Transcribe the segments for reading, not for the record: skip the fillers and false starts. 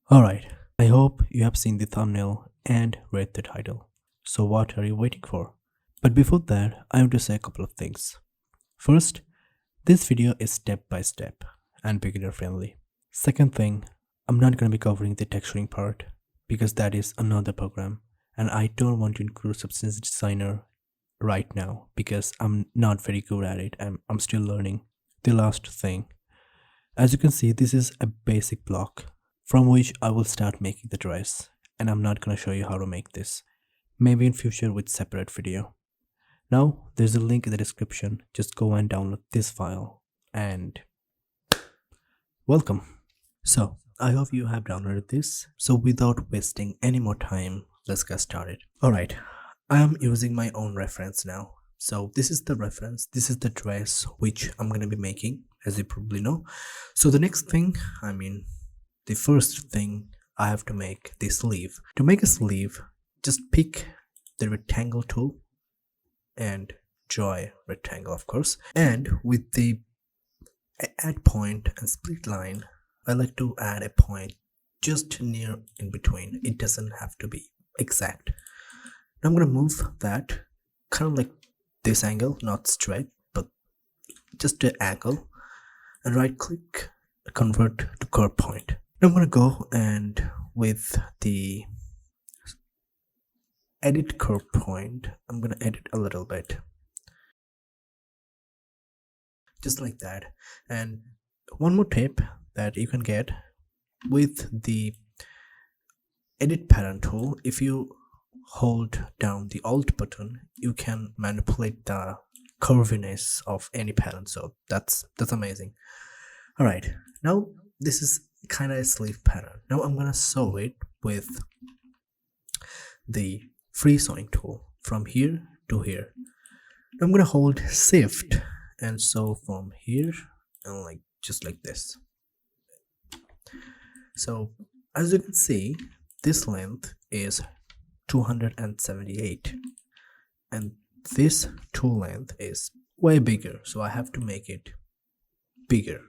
Alright, I hope you have seen the thumbnail and read the title. So, what are you waiting for? But before that, I want to say a couple of things. First, this video is step by step and beginner friendly. Second thing, I'm not going to be covering the texturing part because that is another program and I don't want to include Substance Designer right now because I'm not very good at it and I'm still learning. The last thing, as you can see, this is a basic block from which I will start making the dress, and I'm not gonna show you how to make this. Maybe in future with separate video. Now there's a link in the description, just go and download this file and welcome. So I hope you have downloaded this. So without wasting any more time, let's get started. Alright, I am using my own reference now. So this is the reference, this is the dress which I'm gonna be making, as you probably know. So the next thing, the first thing, I have to make the sleeve. To make a sleeve, just pick the rectangle tool and draw a rectangle, of course. And with the add point and split line, I like to add a point just near in between. It doesn't have to be exact. Now I'm gonna move that kind of like this angle, not straight, but just an angle, and right click, convert to curve point. Now I'm gonna go and with the edit curve point, I'm gonna edit a little bit, just like that. And one more tip that you can get with the edit pattern tool, if you hold down the alt button, you can manipulate the curviness of any pattern. So that's amazing. All right, now this is kind of a sleeve pattern. Now I'm gonna sew it with the free sewing tool from here to here. I'm gonna hold shift and sew from here and like just like this. So as you can see, this length is 278 and this tool length is way bigger, so I have to make it bigger.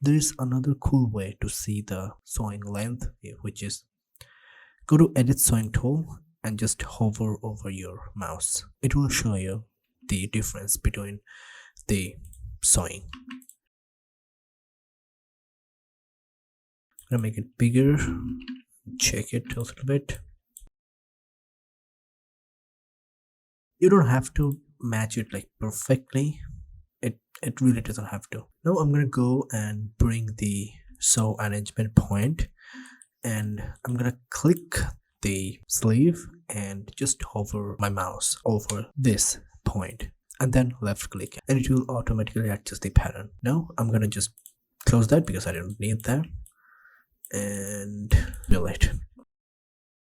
There is another cool way to see the sewing length, which is go to edit sewing tool and just hover over your mouse. It will show you the difference between the sewing. I'm gonna make it bigger, check it a little bit. You don't have to match it like perfectly. It really doesn't have to. Now I'm gonna go and bring the sew arrangement point and I'm gonna click the sleeve and just hover my mouse over this point and then left click and it will automatically adjust the pattern. Now I'm gonna just close that because I don't need that and fill it.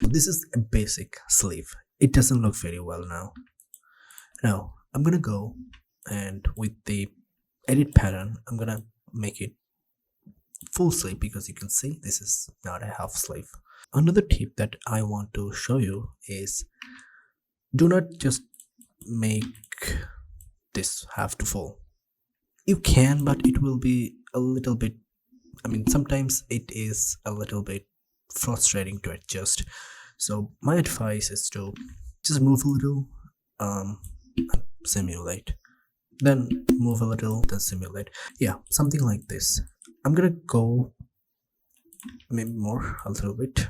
This is a basic sleeve. It doesn't look very well now. Now I'm gonna go and with the edit pattern, I'm gonna make it full sleeve because you can see this is not a half sleeve. Another tip that I want to show you is do not just make this half to full. You can, but it will be a little bit, sometimes it is a little bit frustrating to adjust. So my advice is to just move a little, simulate, then move a little, then simulate. Yeah, something like this. I'm gonna go maybe more a little bit.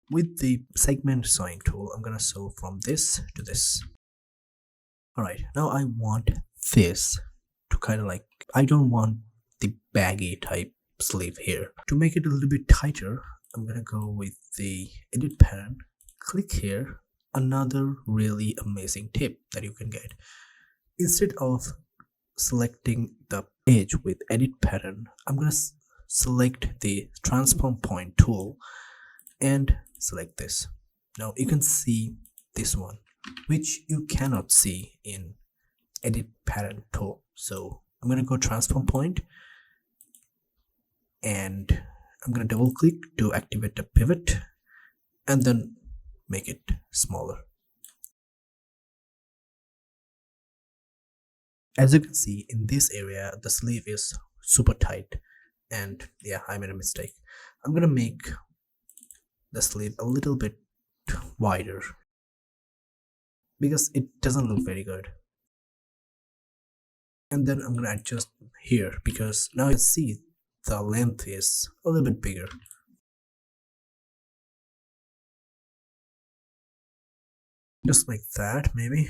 With the segment sewing tool, I'm gonna sew from this to this. Alright, now I want this to kind of like, I don't want the baggy type sleeve here. To make it a little bit tighter, I'm gonna go with the edit pattern, click here. Another really amazing tip that you can get, instead of selecting the edge with edit pattern, I'm gonna select the transform point tool and select this. Now you can see this one, which you cannot see in edit pattern tool. So I'm gonna go transform point and I'm gonna double click to activate the pivot and then make it smaller. As you can see in this area, the sleeve is super tight, and yeah, I made a mistake. I'm gonna make the sleeve a little bit wider because it doesn't look very good. And then I'm gonna adjust here because now you see the length is a little bit bigger. Just like that, maybe.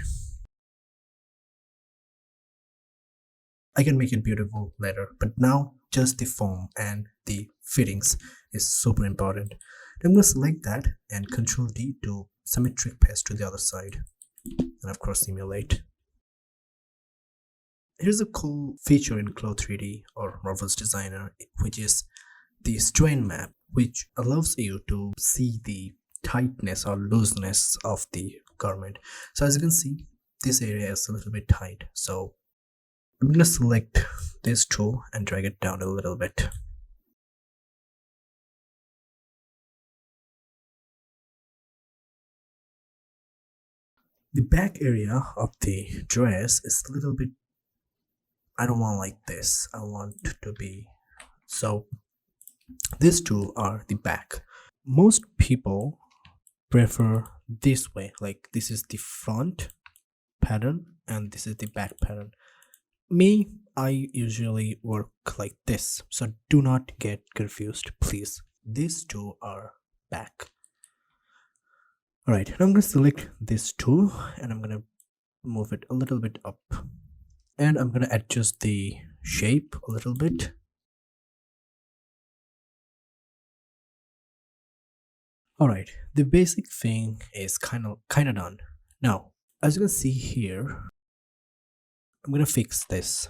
I can make it beautiful later, but now just the form and the fittings is super important. I'm gonna select that and Control D to symmetric paste to the other side, and of course simulate. Here's a cool feature in CLO3D or Marvel's Designer, which is the strain map, which allows you to see the tightness or looseness of the garment. So as you can see, this area is a little bit tight, so I'm going to select this tool and drag it down a little bit. The back area of the dress is a little bit, I don't want like this, I want to be, so these two are the back. Most people prefer this way, like this is the front pattern and this is the back pattern. Me, I usually work like this, so do not get confused, please. These two are back. Alright, now I'm going to select this tool and I'm going to move it a little bit up. And I'm going to adjust the shape a little bit. Alright, the basic thing is kind of done. Now, as you can see here, I'm going to fix this.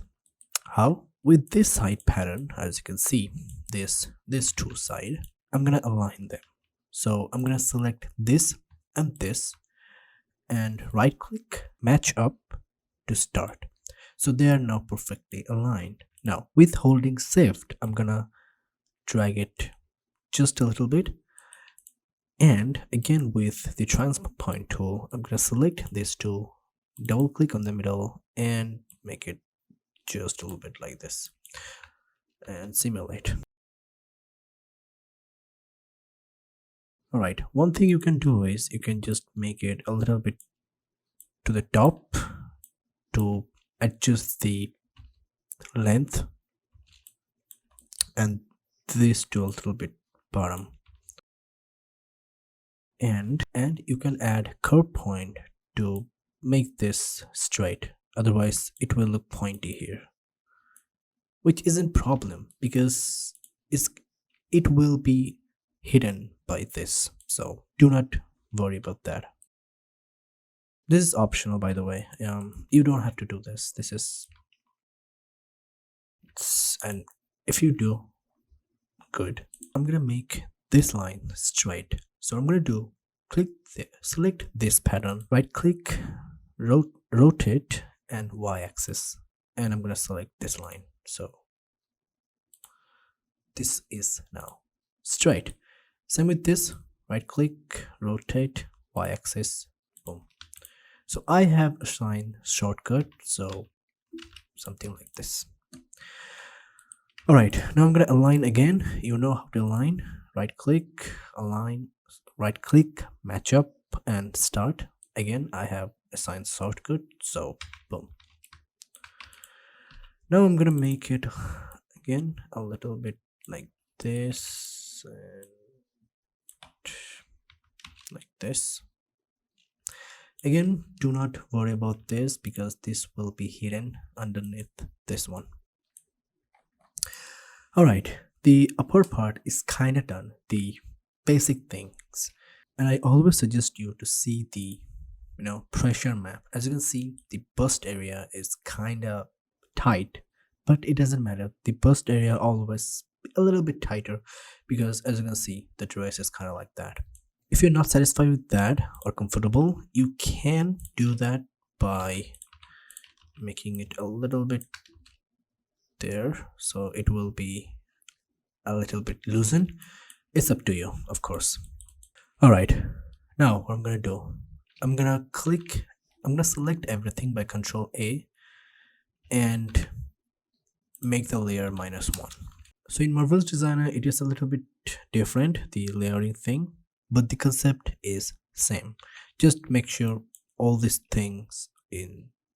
How? With this side pattern, as you can see, this two side, I'm going to align them. So I'm going to select this and right click, match up to start. So they are now perfectly aligned. Now with holding shift, I'm gonna drag it just a little bit, and again with the transfer point tool, I'm gonna select this tool, double click on the middle and make it just a little bit like this and simulate. Alright, one thing you can do is you can just make it a little bit to the top to adjust the length, and this to a little bit bottom, and you can add curve point to make this straight, otherwise it will look pointy here, which isn't problem because it will be hidden by this, so do not worry about that. This is optional, by the way. You don't have to do this. This is, and if you do, good. I'm gonna make this line straight, so I'm gonna do select this pattern, right click, rotate and y-axis, and I'm gonna select this line, so this is now straight. Same with this, right click, rotate, y-axis, boom. So I have assigned shortcut, so something like this. Alright, now I'm gonna align again. You know how to align. Right click, align, right click, match up and start. Again, I have assigned shortcut, so boom. Now I'm gonna make it again a little bit like this and like this. Again, do not worry about this because this will be hidden underneath this one. Alright, the upper part is kinda done, the basic things, and I always suggest you to see the pressure map. As you can see, the bust area is kinda tight, but it doesn't matter. The bust area always a little bit tighter because as you can see, the dress is kind of like that. If you're not satisfied with that or comfortable, you can do that by making it a little bit there, so it will be a little bit loosened. It's up to you, of course. Alright, now what I'm gonna do, I'm gonna select everything by Control A and make the layer -1. So in Marvel's Designer, it is a little bit different, the layering thing, but the concept is same. Just make sure all these things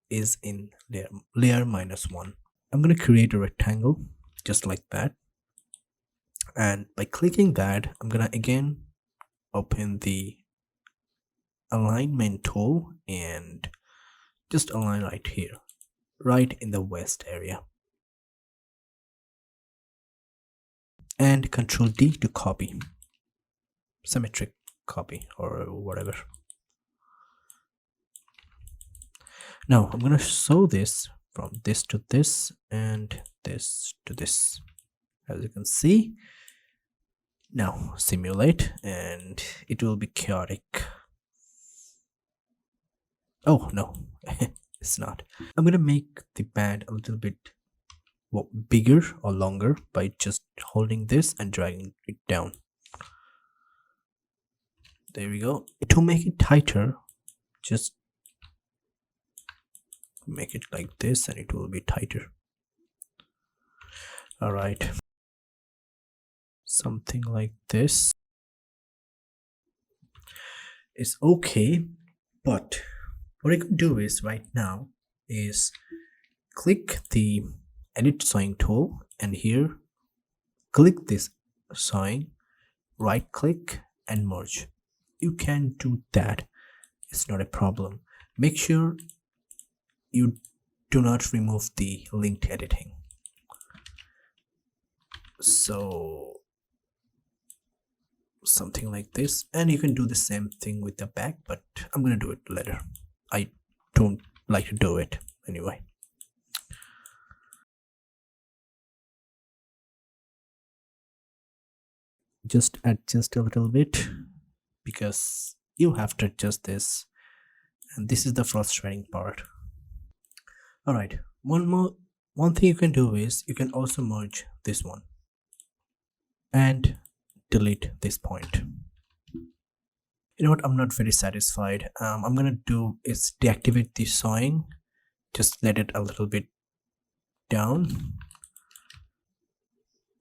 is in layer -1. I'm going to create a rectangle just like that, and by clicking that, I'm going to again open the alignment tool and just align right here, right in the waist area, and Control D to copy, symmetric copy or whatever. Now I'm gonna sew this from this to this and this to this, as you can see. Now simulate and it will be chaotic. Oh no, it's not. I'm gonna make the band a little bit bigger or longer by just holding this and dragging it down. There we go. To make it tighter, just make it like this and it will be tighter. All right, something like this is okay, but what I can do is right now is click the edit sewing tool and here click this sewing, right click and merge. You can do that, it's not a problem. Make sure you do not remove the linked editing. So something like this, and you can do the same thing with the back, but I'm gonna do it later. I don't like to do it anyway. Just adjust a little bit because you have to adjust this, and this is the frustrating part. All right, one thing you can do is you can also merge this one and delete this point. You know what, I'm not very satisfied. I'm gonna do is deactivate the sewing, just let it a little bit down.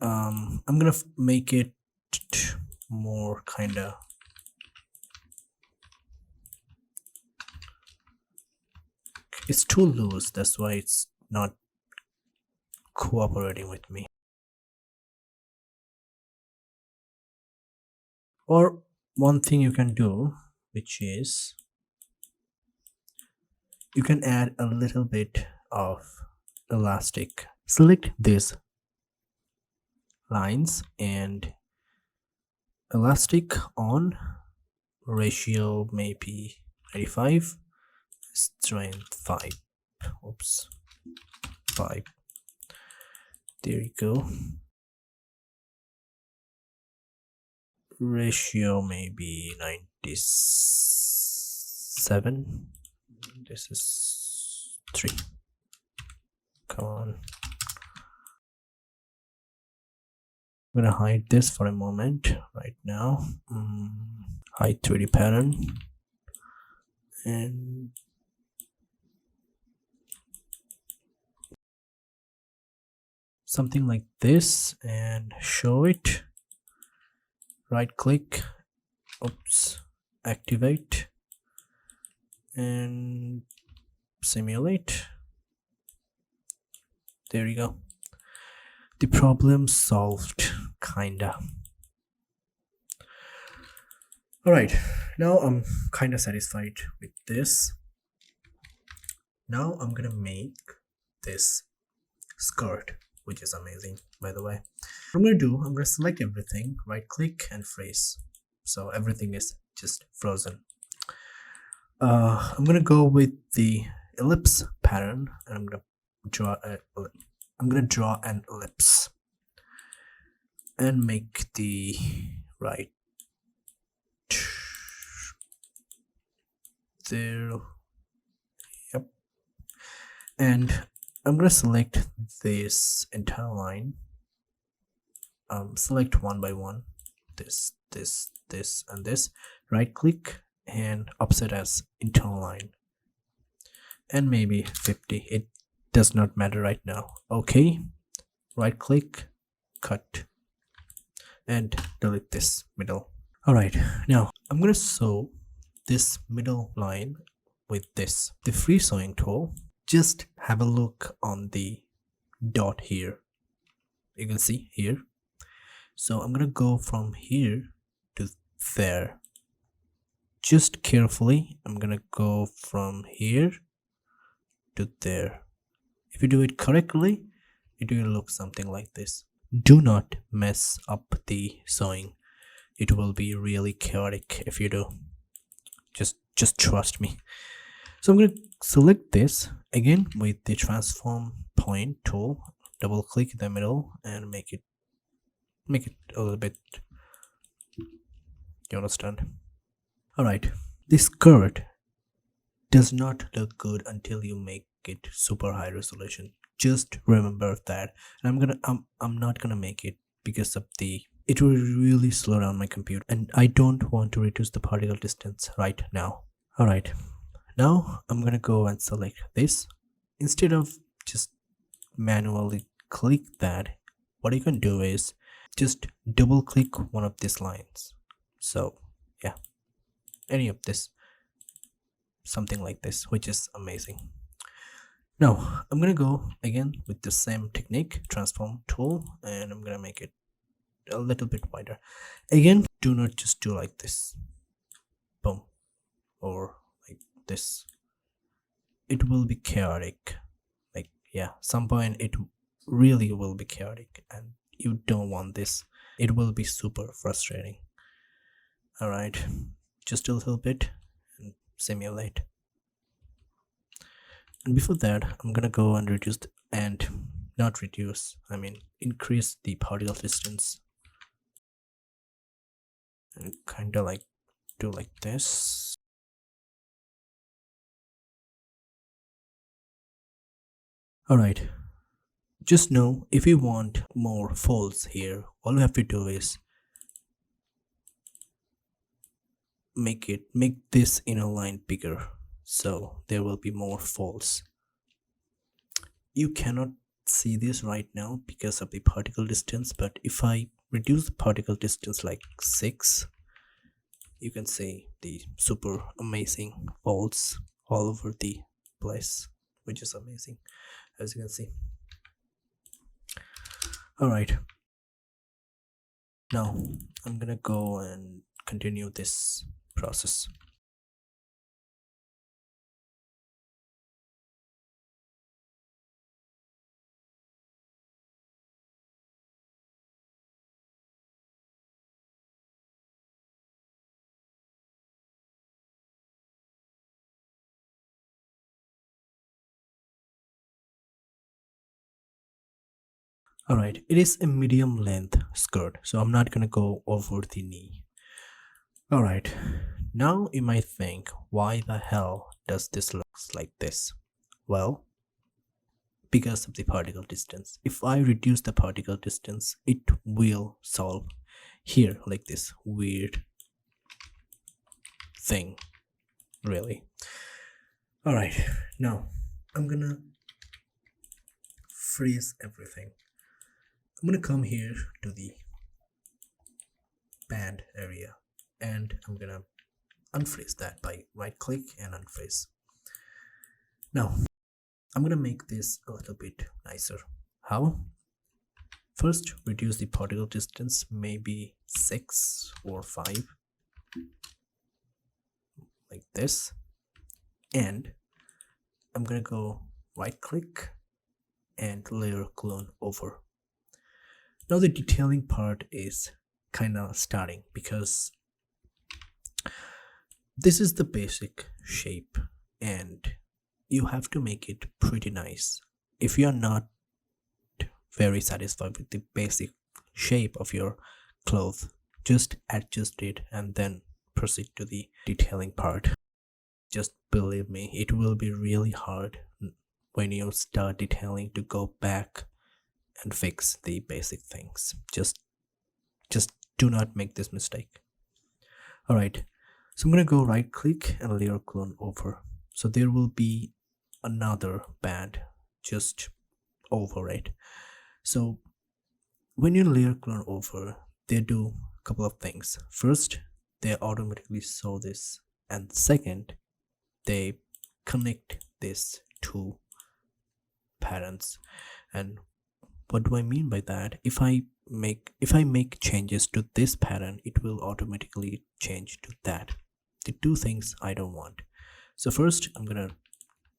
I'm gonna make it more kinda it's too loose, that's why it's not cooperating with me. Or one thing you can do, which is you can add a little bit of elastic. Select these lines and elastic on, ratio maybe 95, strength 5, oops, 5. There you go. Ratio maybe 97. This is 3. Come on. I'm gonna hide this for a moment right now. Hide 3D pattern and something like this, and show it. Right click, oops, activate and simulate. There you go. The problem solved, kinda. Alright, now I'm kinda satisfied with this. Now I'm gonna make this skirt, which is amazing, by the way. What I'm gonna do, I'm gonna select everything, right click and freeze, so everything is just frozen. I'm gonna go with the ellipse pattern, and I'm gonna draw an ellipse and make the right there. Yep. And I'm gonna select this entire line. Select one by one, this, and this. Right click and offset as internal line, and maybe 50. does not matter right now. Okay, right click, cut, and delete this middle. Alright, now I'm gonna sew this middle line with the free sewing tool. Just have a look on the dot here. You can see here. So I'm gonna go from here to there. Just carefully, I'm gonna go from here to there. If you do it correctly, it will look something like this. Do not mess up the sewing. It will be really chaotic if you do. Just trust me. So I'm going to select this again with the transform point tool. Double click in the middle and make it a little bit. You understand? Alright, this skirt does not look good until you make it super high resolution. Just remember that. And I'm not gonna make it because of it will really slow down my computer, and I don't want to reduce the particle distance right now. Alright, now I'm gonna go and select this. Instead of just manually click that, what you can do is just double click one of these lines. So yeah, any of this, something like this, which is amazing. Now I'm gonna go again with the same technique, transform tool, and I'm gonna make it a little bit wider. Again, do not just do like this, boom, or like this. It will be chaotic. Like, yeah, some point it really will be chaotic, and you don't want this. It will be super frustrating. Alright, just a little bit and simulate. And before that, I'm gonna go and reduce increase the particle distance, and kind of like do like this. Alright, just know if you want more folds here, all you have to do is make this inner line bigger, so there will be more folds. You cannot see this right now because of the particle distance, but if I reduce the particle distance like 6, you can see the super amazing folds all over the place, which is amazing, as you can see. Alright, now I'm gonna go and continue this process. Alright, it is a medium length skirt, so I'm not gonna go over the knee. Alright, now you might think, why the hell does this look like this? Well, because of the particle distance. If I reduce the particle distance, it will solve here like this weird thing, really. Alright, now I'm gonna freeze everything. I'm gonna come here to the band area, and I'm gonna unfreeze that by right click and unfreeze. Now I'm gonna make this a little bit nicer. How? First, reduce the particle distance, maybe 6 or 5, like this, and I'm gonna go right click and layer clone over. Now the detailing part is kind of starting, because this is the basic shape and you have to make it pretty nice. If you are not very satisfied with the basic shape of your cloth, just adjust it and then proceed to the detailing part. Just believe me, it will be really hard when you start detailing to go back and fix the basic things. Just do not make this mistake. Alright, so I'm gonna go right click and layer clone over. So there will be another band. just over it. So when you layer clone over, they do a couple of things. First, they automatically show this, and second, they connect this to parents. And what do I mean by that? If I make changes to this pattern, it will automatically change to that. The two things I don't want. So first, I'm gonna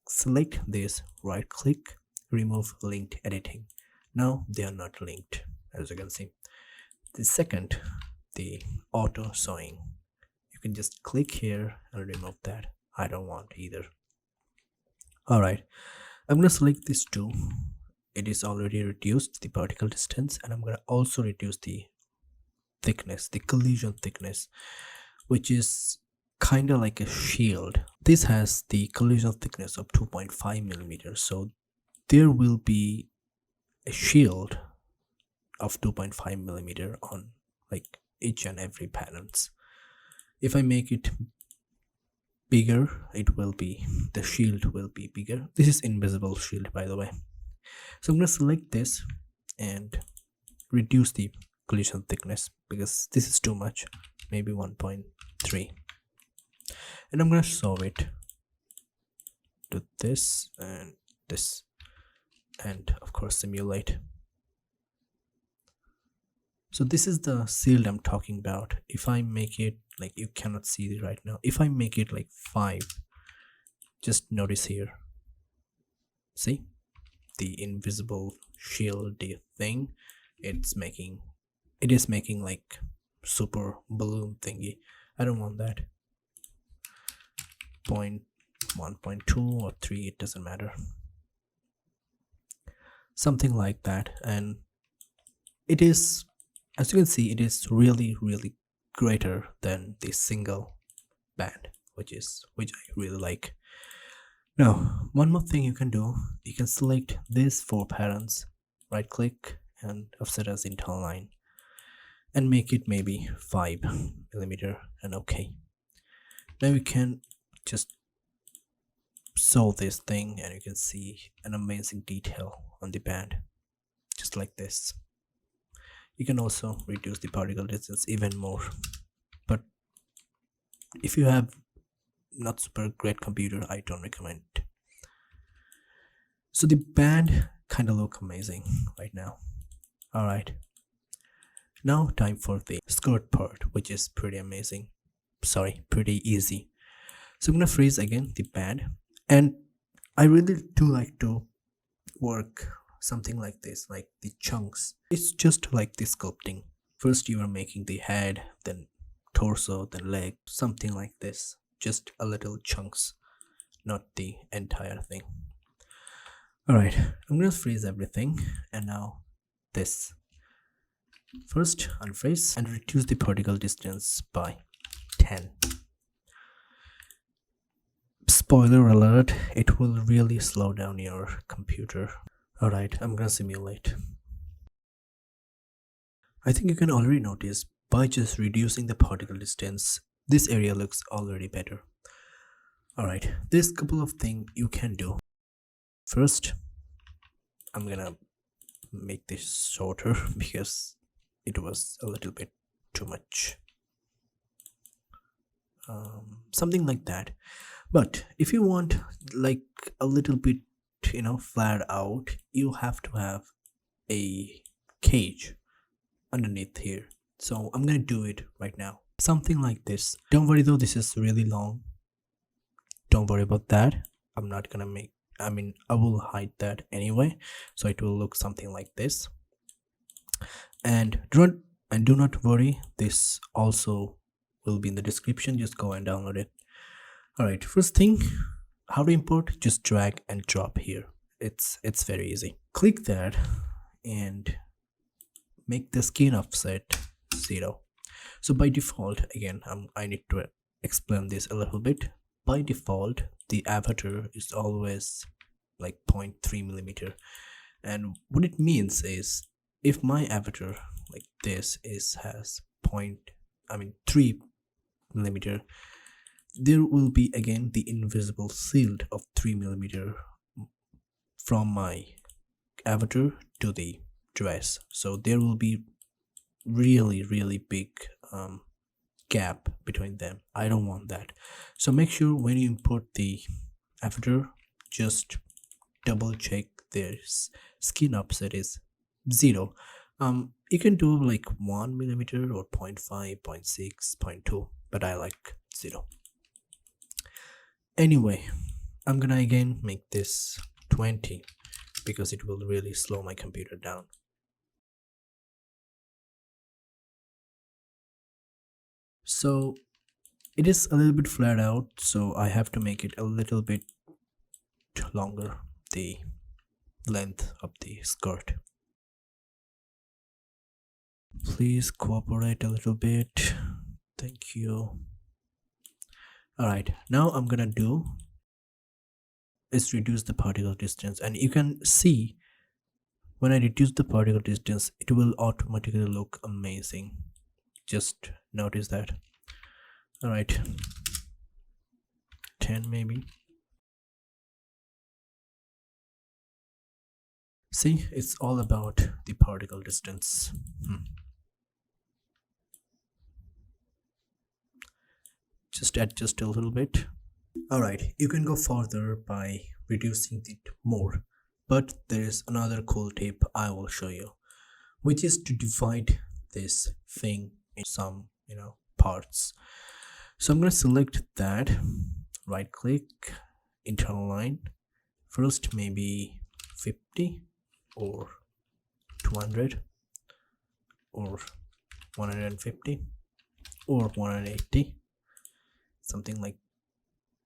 select this, right click, remove linked editing. Now they are not linked, as you can see. The second, the auto showing, you can just click here and remove that. I don't want either. All right, I'm gonna select these two. It is already reduced the particle distance, and I'm gonna also reduce the thickness, the collision thickness, which is kind of like a shield. This has the collision thickness of 2.5 millimeters, so there will be a shield of 2.5 millimeter on like each and every patterns. If I make it bigger, it will be, the shield will be bigger. This is invisible shield, by the way. So I'm going to select this and reduce the collision thickness because this is too much, maybe 1.3, and I'm going to show it to this and this, and of course simulate. So this is the shield I'm talking about. If I make it, like, you cannot see it right now, if I make it like 5, just notice here, see the invisible shield thing, it is making like super balloon thingy. I don't want that. 1.2 or 3, it doesn't matter, something like that. And it is, as you can see, it is really greater than the single band, which I really like. Now, one more thing you can do, you can select these 4 patterns, right click and offset as internal line, and make it maybe 5 millimeter, and okay. Now you can just sew this thing and you can see an amazing detail on the band, just like this. You can also reduce the particle distance even more, but if you have not super great computer, I don't recommend it. So the band kind of look amazing right now. All right, now time for the skirt part, which is pretty amazing, pretty easy. So I'm gonna freeze again the band, and I really do like to work something like this, like the chunks. It's just like the sculpting. First you are making the head, then torso, then leg, something like this, just a little chunks, not the entire thing. All right, I'm gonna freeze everything, and now this. First unfreeze and reduce the particle distance by 10. Spoiler alert, it will really slow down your computer. All right, I'm gonna simulate. I think you can already notice by just reducing the particle distance, this area looks already better. All right, there's a couple of things you can do. First, I'm gonna make this shorter because it was a little bit too much. Something like that. But if you want like a little bit, flat out, you have to have a cage underneath here. So I'm gonna do it right now, something like this. Don't worry though, this is really long, don't worry about that. I'm not gonna make, I will hide that anyway, so it will look something like this. And do not worry, this also will be in the description, just go and download it. All right, first thing, how to import, just drag and drop here. It's very easy. Click that and make the skin offset 0. So by default, again, I need to explain this a little bit. By default, the avatar is always like 0.3 millimeter, and what it means is if my avatar like this has 3 millimeter, there will be again the invisible shield of 3 millimeter from my avatar to the dress, so there will be really big gap between them. I don't want that. So make sure when you import the avatar, just double check their skin offset is 0. You can do like 1 millimeter or 0.5, 0.6, 0.2, but I like 0. Anyway, I'm gonna again make this 20 because it will really slow my computer down. So it is a little bit flat out, so I have to make it a little bit longer, the length of the skirt. Please cooperate a little bit. Thank you. Alright, now I'm gonna do is reduce the particle distance, and you can see when I reduce the particle distance it will automatically look amazing. Just notice that. Alright, 10 maybe. See, it's all about the particle distance. Just adjust a little bit. Alright, you can go further by reducing it more, but there is another cool tip I will show you, which is to divide this thing in some parts. So I'm going to select that, right click, internal line, first maybe 50 or 200 or 150 or 180, something like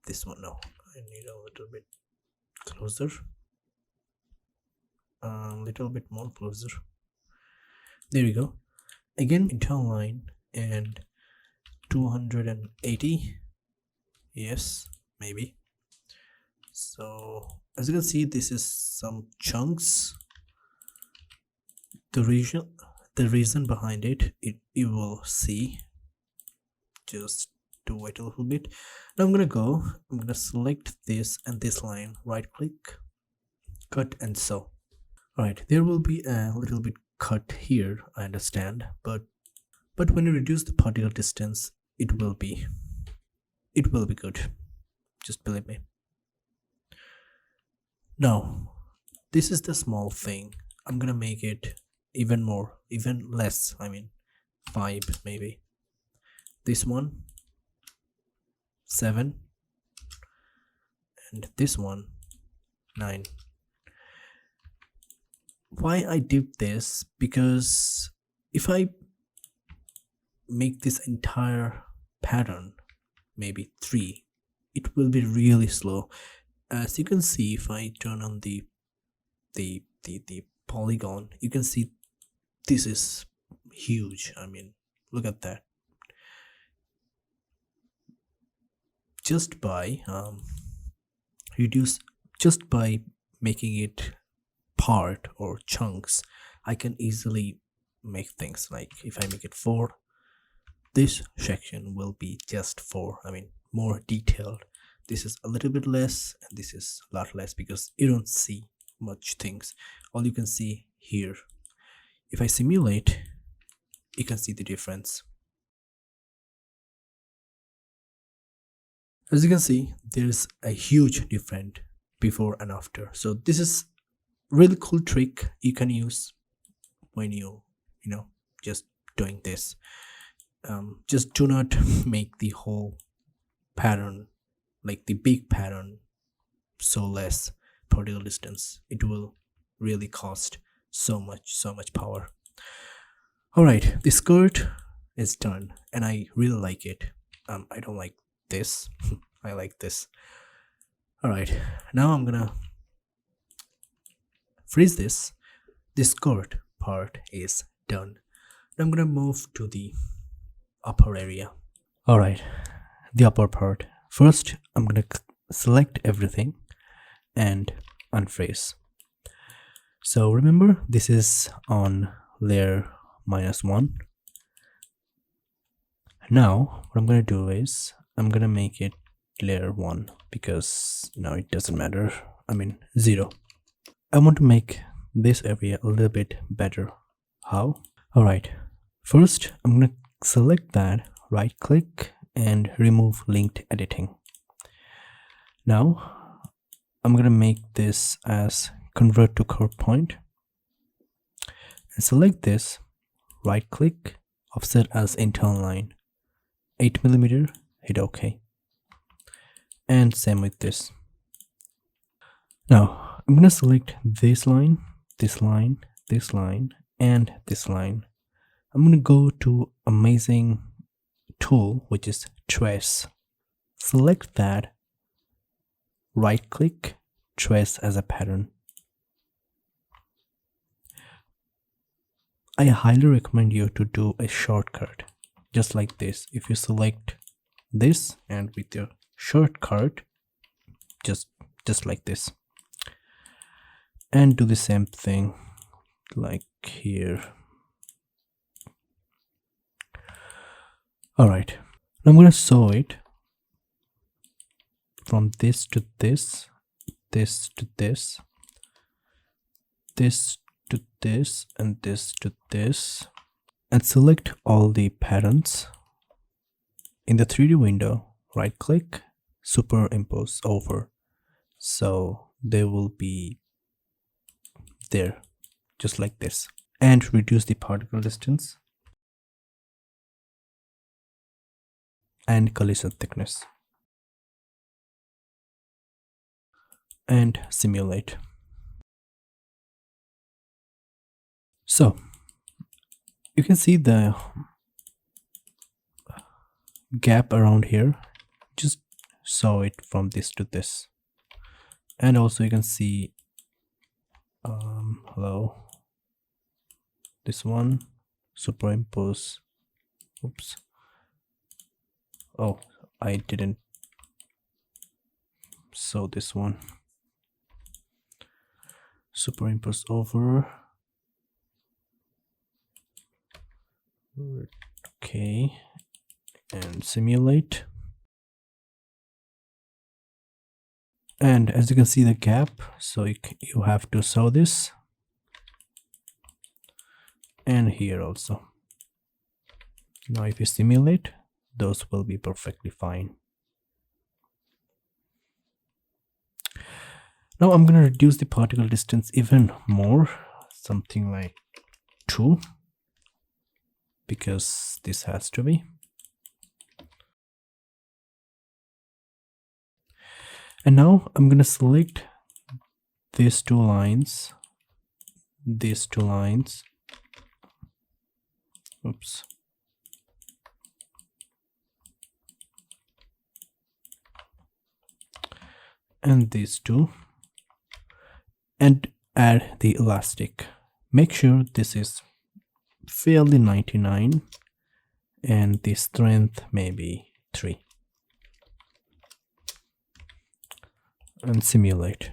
this one. No, I need a little bit closer, a little bit more closer. There you go. Again, internal line and 280. Yes, maybe. So as you can see, this is some chunks. The reason behind it, you will see. Just to wait a little bit. Now I'm gonna select this and this line, right click, cut and sew. Alright, there will be a little bit cut here, I understand, but when you reduce the particle distance, it will be good. Just believe me. Now this is the small thing. I'm gonna make it even less. I mean 5 maybe. This one 7 and this one 9. Why I did this? Because if I make this entire pattern maybe 3, it will be really slow. As you can see, if I turn on the polygon, you can see this is huge. I mean, look at that. Just by making it part or chunks, I can easily make things like, if I make it 4, this section will be just 4. I mean, more detailed. This is a little bit less and this is a lot less because you don't see much things. All you can see here, if I simulate, you can see the difference. As you can see, there's a huge difference before and after. So this is really cool trick you can use when you just doing this. Just do not make the whole pattern, like the big pattern, so less particle distance. It will really cost so much power. Alright, the skirt is done and I really like it. I don't like this. I like this. Alright, now I'm gonna freeze this. The skirt part is done. Now I'm gonna move to the upper area. Alright, the upper part. First, I'm gonna select everything and unfreeze. So remember, this is on layer -1. Now what I'm gonna do is I'm gonna make it layer 1 because it doesn't matter. I mean 0. I want to make this area a little bit better. How? Alright, first I'm going to select that, right click and remove linked editing. Now I'm going to make this as convert to curve point and select this, right click, offset as internal line, 8mm, hit OK. And same with this. Now I'm going to select this line, this line, this line, and this line. I'm going to go to amazing tool, which is trace. Select that, right click, trace as a pattern. I highly recommend you to do a shortcut just like this. If you select this and with your shortcut, just like this, and do the same thing like here. Alright, I'm going to sew it from this to this, this to this, this to this, and this to this, and select all the patterns. In the 3D window, right click, superimpose over, so they will be there just like this, and reduce the particle distance and collision thickness and simulate. So you can see the gap around here. Just sew it from this to this, and also you can see hello, this one, superimpose. Oops, oh, I didn't sew this one. Superimpose over. Okay, and simulate. And as you can see the gap, so you have to sew this, and here also. Now if you simulate, those will be perfectly fine. Now I'm going to reduce the particle distance even more, something like 2, because this has to be. And now I'm going to select these two lines, oops, and these two, and add the elastic. Make sure this is fairly 99 and the strength maybe 3, and simulate.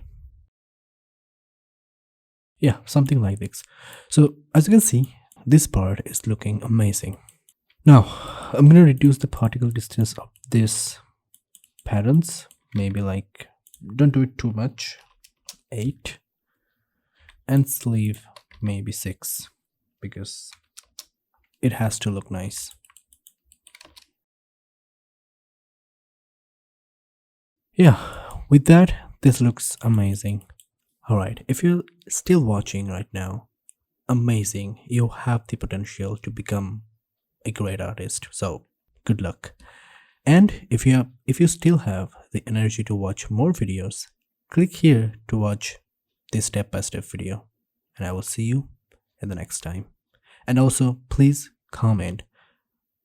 Yeah, something like this. So as you can see, this part is looking amazing. Now I'm going to reduce the particle distance of these patterns, maybe like, don't do it too much, 8, and sleeve maybe 6, because it has to look nice. Yeah, with that, this looks amazing. Alright, if you're still watching right now, amazing, you have the potential to become a great artist, so good luck. And if you still have the energy to watch more videos, click here to watch this step-by-step video, and I will see you in the next time. And also please comment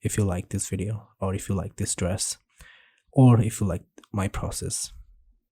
if you like this video, or if you like this dress, or if you like my process.